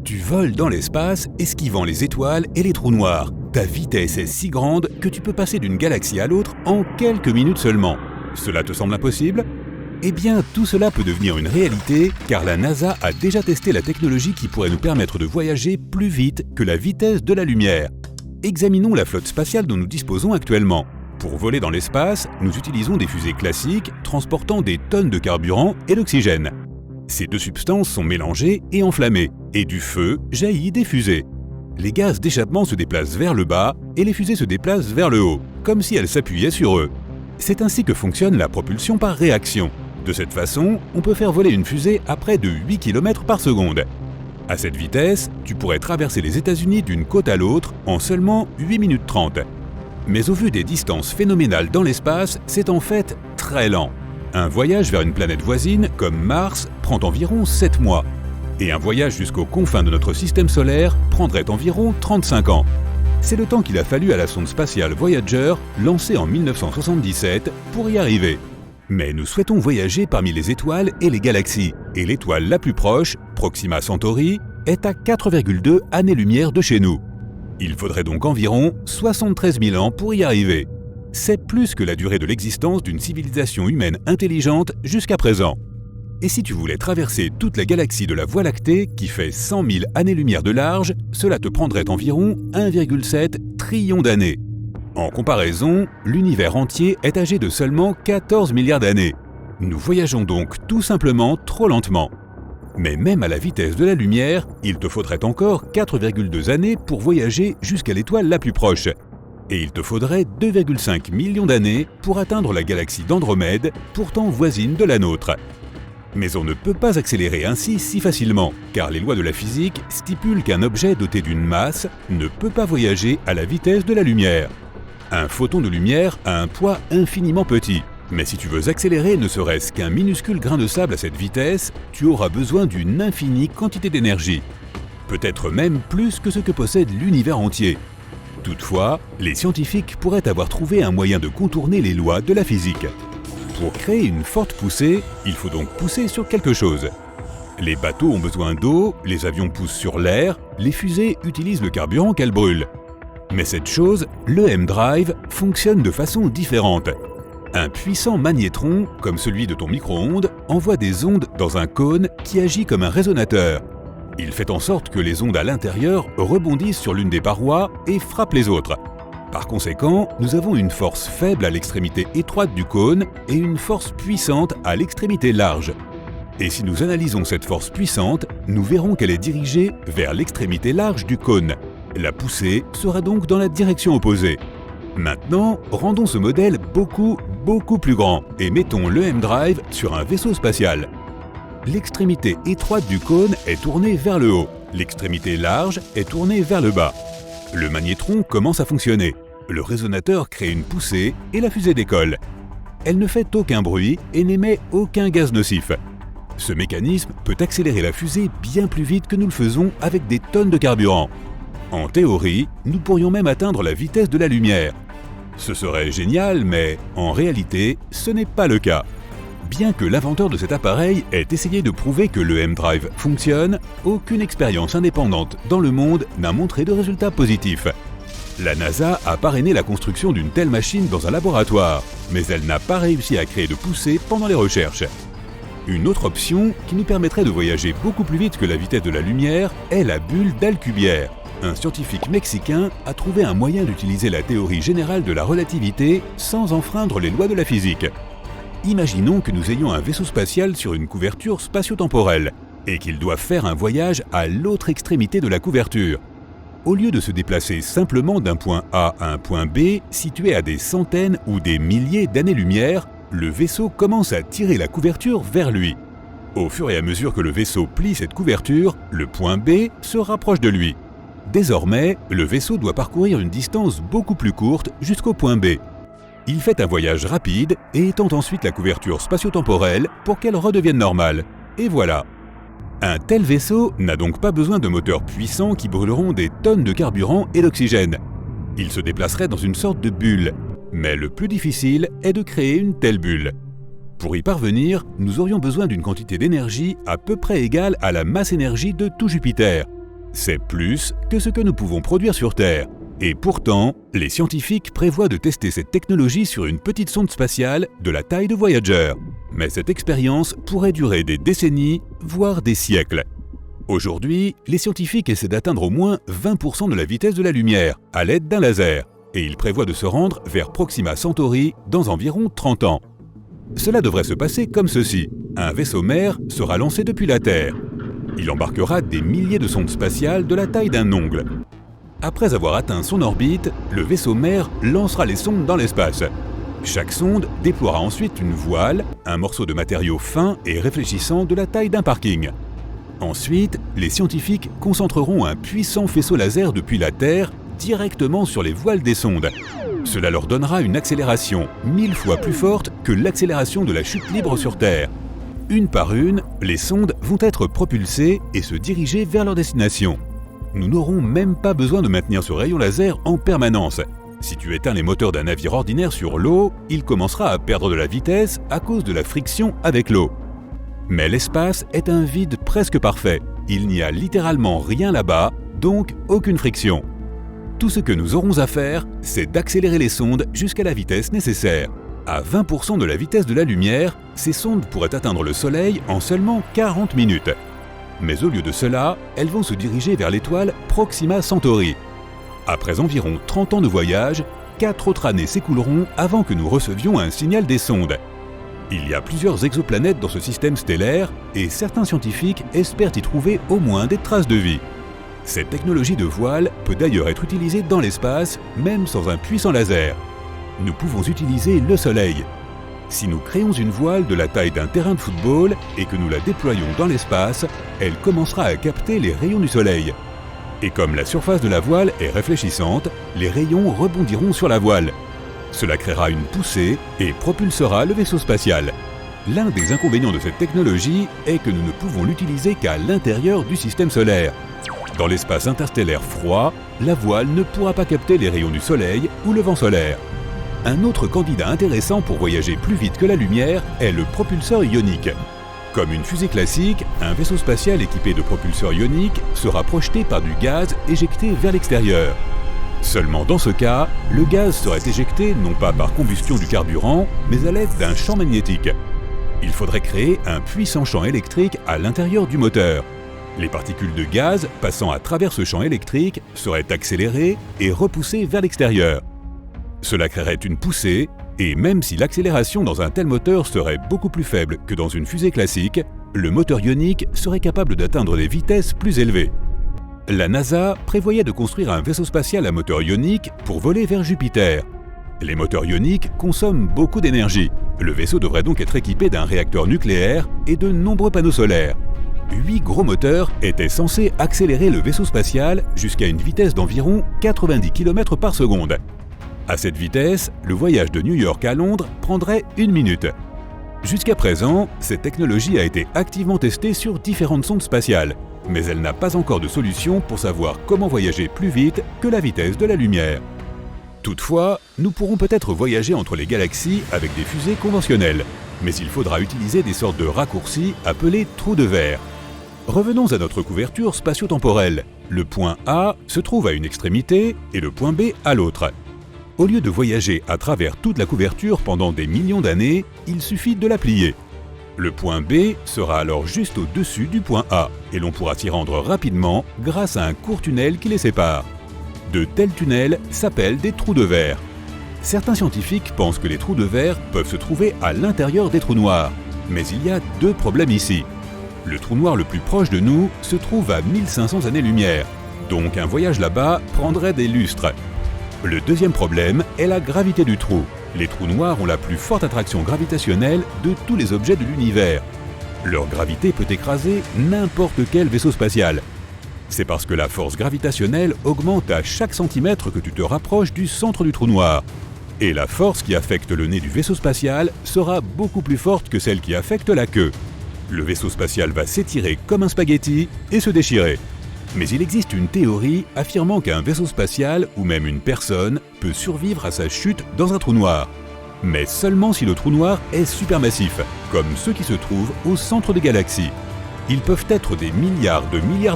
Tu voles dans l'espace, esquivant les étoiles et les trous noirs. Ta vitesse est si grande que tu peux passer d'une galaxie à l'autre en quelques minutes seulement. Cela te semble impossible ? Eh bien, tout cela peut devenir une réalité, car la NASA a déjà testé la technologie qui pourrait nous permettre de voyager plus vite que la vitesse de la lumière. Examinons la flotte spatiale dont nous disposons actuellement. Pour voler dans l'espace, nous utilisons des fusées classiques transportant des tonnes de carburant et d'oxygène. Ces deux substances sont mélangées et enflammées, et du feu jaillit des fusées. Les gaz d'échappement se déplacent vers le bas et les fusées se déplacent vers le haut, comme si elles s'appuyaient sur eux. C'est ainsi que fonctionne la propulsion par réaction. De cette façon, on peut faire voler une fusée à près de 8 km par seconde. À cette vitesse, tu pourrais traverser les États-Unis d'une côte à l'autre en seulement 8 minutes 30. Mais au vu des distances phénoménales dans l'espace, c'est en fait très lent. Un voyage vers une planète voisine, comme Mars, prend environ 7 mois. Et un voyage jusqu'aux confins de notre système solaire prendrait environ 35 ans. C'est le temps qu'il a fallu à la sonde spatiale Voyager, lancée en 1977, pour y arriver. Mais nous souhaitons voyager parmi les étoiles et les galaxies, et l'étoile la plus proche, Proxima Centauri, est à 4,2 années-lumière de chez nous. Il faudrait donc environ 73 000 ans pour y arriver. C'est plus que la durée de l'existence d'une civilisation humaine intelligente jusqu'à présent. Et si tu voulais traverser toute la galaxie de la Voie lactée, qui fait 100 000 années-lumière de large, cela te prendrait environ 1,7 trillion d'années. En comparaison, l'univers entier est âgé de seulement 14 milliards d'années. Nous voyageons donc tout simplement trop lentement. Mais même à la vitesse de la lumière, il te faudrait encore 4,2 années pour voyager jusqu'à l'étoile la plus proche. Et il te faudrait 2,5 millions d'années pour atteindre la galaxie d'Andromède, pourtant voisine de la nôtre. Mais on ne peut pas accélérer ainsi si facilement, car les lois de la physique stipulent qu'un objet doté d'une masse ne peut pas voyager à la vitesse de la lumière. Un photon de lumière a un poids infiniment petit. Mais si tu veux accélérer ne serait-ce qu'un minuscule grain de sable à cette vitesse, tu auras besoin d'une infinie quantité d'énergie. Peut-être même plus que ce que possède l'univers entier. Toutefois, les scientifiques pourraient avoir trouvé un moyen de contourner les lois de la physique. Pour créer une forte poussée, il faut donc pousser sur quelque chose. Les bateaux ont besoin d'eau, les avions poussent sur l'air, les fusées utilisent le carburant qu'elles brûlent. Mais cette chose, le M-Drive, fonctionne de façon différente. Un puissant magnétron, comme celui de ton micro-ondes, envoie des ondes dans un cône qui agit comme un résonateur. Il fait en sorte que les ondes à l'intérieur rebondissent sur l'une des parois et frappent les autres. Par conséquent, nous avons une force faible à l'extrémité étroite du cône et une force puissante à l'extrémité large. Et si nous analysons cette force puissante, nous verrons qu'elle est dirigée vers l'extrémité large du cône. La poussée sera donc dans la direction opposée. Maintenant, rendons ce modèle beaucoup plus grand et mettons le M-Drive sur un vaisseau spatial. L'extrémité étroite du cône est tournée vers le haut, l'extrémité large est tournée vers le bas. Le magnétron commence à fonctionner, le résonateur crée une poussée et la fusée décolle. Elle ne fait aucun bruit et n'émet aucun gaz nocif. Ce mécanisme peut accélérer la fusée bien plus vite que nous le faisons avec des tonnes de carburant. En théorie, nous pourrions même atteindre la vitesse de la lumière. Ce serait génial, mais en réalité, ce n'est pas le cas. Bien que l'inventeur de cet appareil ait essayé de prouver que le M-Drive fonctionne, aucune expérience indépendante dans le monde n'a montré de résultats positifs. La NASA a parrainé la construction d'une telle machine dans un laboratoire, mais elle n'a pas réussi à créer de poussée pendant les recherches. Une autre option, qui nous permettrait de voyager beaucoup plus vite que la vitesse de la lumière, est la bulle d'Alcubierre. Un scientifique mexicain a trouvé un moyen d'utiliser la théorie générale de la relativité sans enfreindre les lois de la physique. Imaginons que nous ayons un vaisseau spatial sur une couverture spatio-temporelle et qu'il doive faire un voyage à l'autre extrémité de la couverture. Au lieu de se déplacer simplement d'un point A à un point B situé à des centaines ou des milliers d'années-lumière, le vaisseau commence à tirer la couverture vers lui. Au fur et à mesure que le vaisseau plie cette couverture, le point B se rapproche de lui. Désormais, le vaisseau doit parcourir une distance beaucoup plus courte jusqu'au point B. Il fait un voyage rapide et étend ensuite la couverture spatio-temporelle pour qu'elle redevienne normale. Et voilà. Un tel vaisseau n'a donc pas besoin de moteurs puissants qui brûleront des tonnes de carburant et d'oxygène. Il se déplacerait dans une sorte de bulle. Mais le plus difficile est de créer une telle bulle. Pour y parvenir, nous aurions besoin d'une quantité d'énergie à peu près égale à la masse énergie de tout Jupiter. C'est plus que ce que nous pouvons produire sur Terre. Et pourtant, les scientifiques prévoient de tester cette technologie sur une petite sonde spatiale de la taille de Voyager. Mais cette expérience pourrait durer des décennies, voire des siècles. Aujourd'hui, les scientifiques essaient d'atteindre au moins 20% de la vitesse de la lumière à l'aide d'un laser, et ils prévoient de se rendre vers Proxima Centauri dans environ 30 ans. Cela devrait se passer comme ceci. Un vaisseau mère sera lancé depuis la Terre. Il embarquera des milliers de sondes spatiales de la taille d'un ongle. Après avoir atteint son orbite, le vaisseau mère lancera les sondes dans l'espace. Chaque sonde déploiera ensuite une voile, un morceau de matériau fin et réfléchissant de la taille d'un parking. Ensuite, les scientifiques concentreront un puissant faisceau laser depuis la Terre directement sur les voiles des sondes. Cela leur donnera une accélération 1000 fois plus forte que l'accélération de la chute libre sur Terre. Une par une, les sondes vont être propulsées et se diriger vers leur destination. Nous n'aurons même pas besoin de maintenir ce rayon laser en permanence. Si tu éteins les moteurs d'un navire ordinaire sur l'eau, il commencera à perdre de la vitesse à cause de la friction avec l'eau. Mais l'espace est un vide presque parfait. Il n'y a littéralement rien là-bas, donc aucune friction. Tout ce que nous aurons à faire, c'est d'accélérer les sondes jusqu'à la vitesse nécessaire. À 20% de la vitesse de la lumière, ces sondes pourraient atteindre le Soleil en seulement 40 minutes. Mais au lieu de cela, elles vont se diriger vers l'étoile Proxima Centauri. Après environ 30 ans de voyage, 4 autres années s'écouleront avant que nous recevions un signal des sondes. Il y a plusieurs exoplanètes dans ce système stellaire et certains scientifiques espèrent y trouver au moins des traces de vie. Cette technologie de voile peut d'ailleurs être utilisée dans l'espace, même sans un puissant laser. Nous pouvons utiliser le Soleil. Si nous créons une voile de la taille d'un terrain de football et que nous la déployons dans l'espace, elle commencera à capter les rayons du Soleil. Et comme la surface de la voile est réfléchissante, les rayons rebondiront sur la voile. Cela créera une poussée et propulsera le vaisseau spatial. L'un des inconvénients de cette technologie est que nous ne pouvons l'utiliser qu'à l'intérieur du système solaire. Dans l'espace interstellaire froid, la voile ne pourra pas capter les rayons du Soleil ou le vent solaire. Un autre candidat intéressant pour voyager plus vite que la lumière est le propulseur ionique. Comme une fusée classique, un vaisseau spatial équipé de propulseurs ioniques sera projeté par du gaz éjecté vers l'extérieur. Seulement dans ce cas, le gaz serait éjecté non pas par combustion du carburant, mais à l'aide d'un champ magnétique. Il faudrait créer un puissant champ électrique à l'intérieur du moteur. Les particules de gaz passant à travers ce champ électrique seraient accélérées et repoussées vers l'extérieur. Cela créerait une poussée, et même si l'accélération dans un tel moteur serait beaucoup plus faible que dans une fusée classique, le moteur ionique serait capable d'atteindre des vitesses plus élevées. La NASA prévoyait de construire un vaisseau spatial à moteur ionique pour voler vers Jupiter. Les moteurs ioniques consomment beaucoup d'énergie. Le vaisseau devrait donc être équipé d'un réacteur nucléaire et de nombreux panneaux solaires. 8 gros moteurs étaient censés accélérer le vaisseau spatial jusqu'à une vitesse d'environ 90 km par seconde. À cette vitesse, le voyage de New York à Londres prendrait 1 minute. Jusqu'à présent, cette technologie a été activement testée sur différentes sondes spatiales, mais elle n'a pas encore de solution pour savoir comment voyager plus vite que la vitesse de la lumière. Toutefois, nous pourrons peut-être voyager entre les galaxies avec des fusées conventionnelles, mais il faudra utiliser des sortes de raccourcis appelés trous de verre. Revenons à notre couverture spatio-temporelle. Le point A se trouve à une extrémité et le point B à l'autre. Au lieu de voyager à travers toute la couverture pendant des millions d'années, il suffit de la plier. Le point B sera alors juste au-dessus du point A et l'on pourra s'y rendre rapidement grâce à un court tunnel qui les sépare. De tels tunnels s'appellent des trous de verre. Certains scientifiques pensent que les trous de verre peuvent se trouver à l'intérieur des trous noirs. Mais il y a 2 problèmes ici. Le trou noir le plus proche de nous se trouve à 1500 années-lumière, donc un voyage là-bas prendrait des lustres. Le deuxième problème est la gravité du trou. Les trous noirs ont la plus forte attraction gravitationnelle de tous les objets de l'univers. Leur gravité peut écraser n'importe quel vaisseau spatial. C'est parce que la force gravitationnelle augmente à chaque centimètre que tu te rapproches du centre du trou noir. Et la force qui affecte le nez du vaisseau spatial sera beaucoup plus forte que celle qui affecte la queue. Le vaisseau spatial va s'étirer comme un spaghetti et se déchirer. Mais il existe une théorie affirmant qu'un vaisseau spatial ou même une personne peut survivre à sa chute dans un trou noir. Mais seulement si le trou noir est supermassif, comme ceux qui se trouvent au centre des galaxies. Ils peuvent être des milliards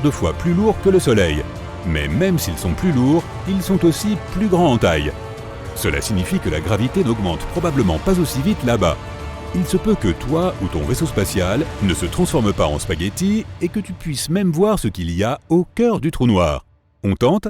de fois plus lourds que le Soleil. Mais même s'ils sont plus lourds, ils sont aussi plus grands en taille. Cela signifie que la gravité n'augmente probablement pas aussi vite là-bas. Il se peut que toi ou ton vaisseau spatial ne se transforme pas en spaghetti et que tu puisses même voir ce qu'il y a au cœur du trou noir. On tente ?